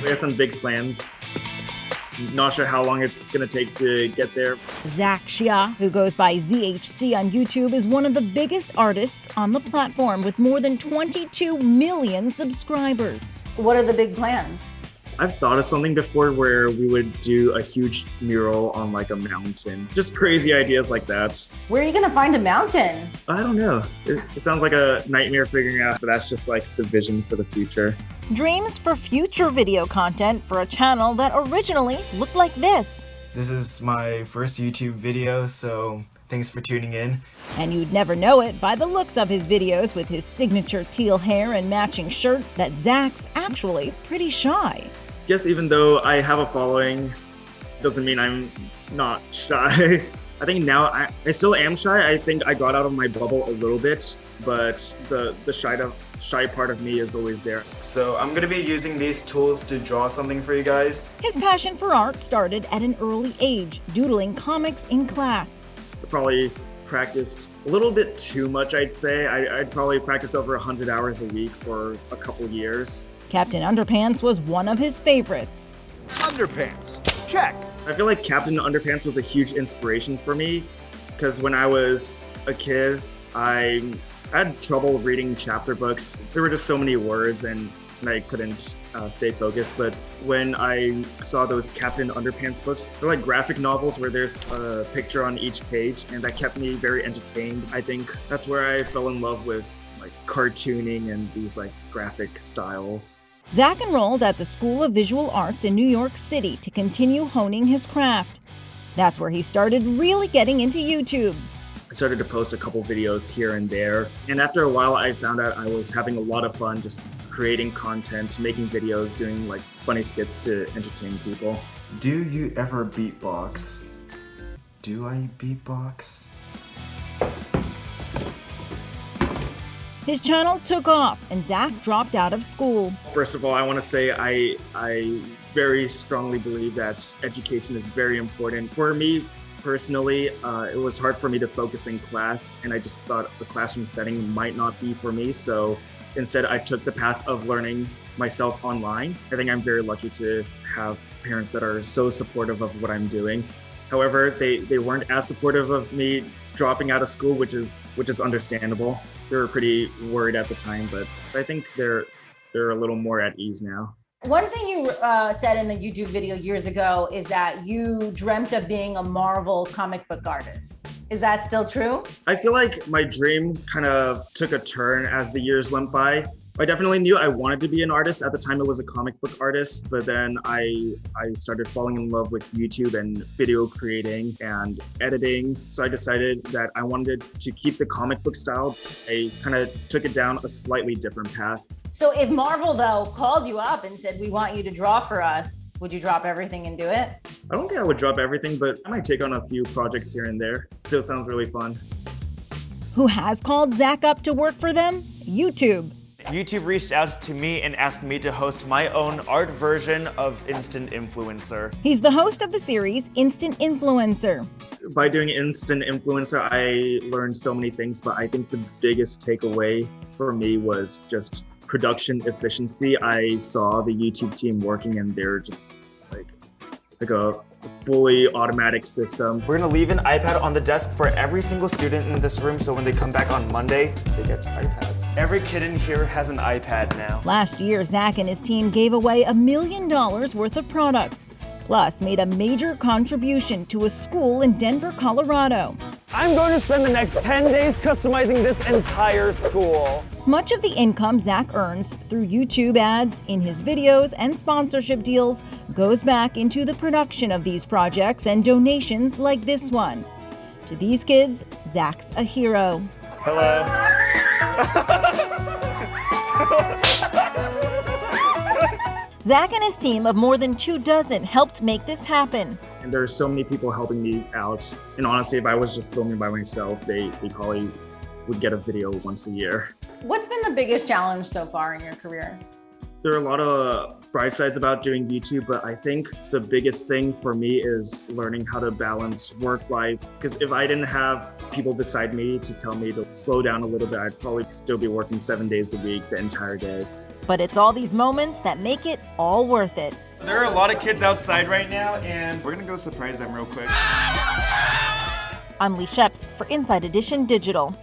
We have some big plans. Not sure how long it's gonna take to get there. Zach Xia, who goes by ZHC on YouTube, is one of the biggest artists on the platform with more than 22 million subscribers. What are the big plans? I've thought of something before where we would do a huge mural on like a mountain. Just crazy ideas like that. Where are you gonna find a mountain? I don't know. It sounds like a nightmare figuring out, but that's just like the vision for the future. Dreams for future video content for a channel that originally looked like this. This is my first YouTube video, so thanks for tuning in. And you'd never know it by the looks of his videos with his signature teal hair and matching shirt that Zach's actually pretty shy. Guess even though I have a following, doesn't mean I'm not shy. I think now I still am shy. I think I got out of my bubble a little bit, but the shy part of me is always there. So I'm gonna be using these tools to draw something for you guys. His passion for art started at an early age, doodling comics in class. I probably practiced a little bit too much, I'd say. I'd probably practice over 100 hours a week for a couple years. Captain Underpants was one of his favorites. Underpants, check. I feel like Captain Underpants was a huge inspiration for me because when I was a kid, I had trouble reading chapter books. There were just so many words and I couldn't stay focused. But when I saw those Captain Underpants books, they're like graphic novels where there's a picture on each page, and that kept me very entertained. I think that's where I fell in love with like cartooning and these like graphic styles. Zach enrolled at the School of Visual Arts in New York City to continue honing his craft. That's where he started really getting into YouTube. I started to post a couple videos here and there, and after a while I found out I was having a lot of fun just creating content, making videos, doing like funny skits to entertain people. Do you ever beatbox? Do I beatbox? His channel took off and Zach dropped out of school. First of all, I want to say I very strongly believe that education is very important. For me personally, it was hard for me to focus in class, and I just thought the classroom setting might not be for me. So instead, I took the path of learning myself online. I think I'm very lucky to have parents that are so supportive of what I'm doing. However, they weren't as supportive of me dropping out of school, which is understandable. They were pretty worried at the time, but I think they're a little more at ease now. One thing you said in the YouTube video years ago is that you dreamt of being a Marvel comic book artist. Is that still true? I feel like my dream kind of took a turn as the years went by. I definitely knew I wanted to be an artist. At the time, it was a comic book artist, but then I started falling in love with YouTube and video creating and editing. So I decided that I wanted to keep the comic book style. I kind of took it down a slightly different path. So if Marvel, though, called you up and said, we want you to draw for us, would you drop everything and do it? I don't think I would drop everything, but I might take on a few projects here and there. Still sounds really fun. Who has called Zach up to work for them? YouTube. YouTube reached out to me and asked me to host my own art version of Instant Influencer. He's the host of the series Instant Influencer. By doing Instant Influencer, I learned so many things, but I think the biggest takeaway for me was just production efficiency. I saw the YouTube team working and they're just like a fully automatic system. We're gonna leave an iPad on the desk for every single student in this room, so when they come back on Monday, they get iPads. Every kid in here has an iPad now. Last year, Zach and his team gave away $1 million worth of products, plus made a major contribution to a school in Denver, Colorado. I'm going to spend the next 10 days customizing this entire school. Much of the income Zach earns through YouTube ads, in his videos, and sponsorship deals goes back into the production of these projects and donations like this one. To these kids, Zach's a hero. Hello. Zach and his team of more than 24 helped make this happen. And there are so many people helping me out. And honestly, if I was just filming by myself, they probably would get a video once a year. What's been the biggest challenge so far in your career? There are a lot of bright sides about doing YouTube, but I think the biggest thing for me is learning how to balance work life. Because if I didn't have people beside me to tell me to slow down a little bit, I'd probably still be working 7 days a week the entire day. But it's all these moments that make it all worth it. There are a lot of kids outside right now, and we're gonna go surprise them real quick. I'm Lee Sheps for Inside Edition Digital.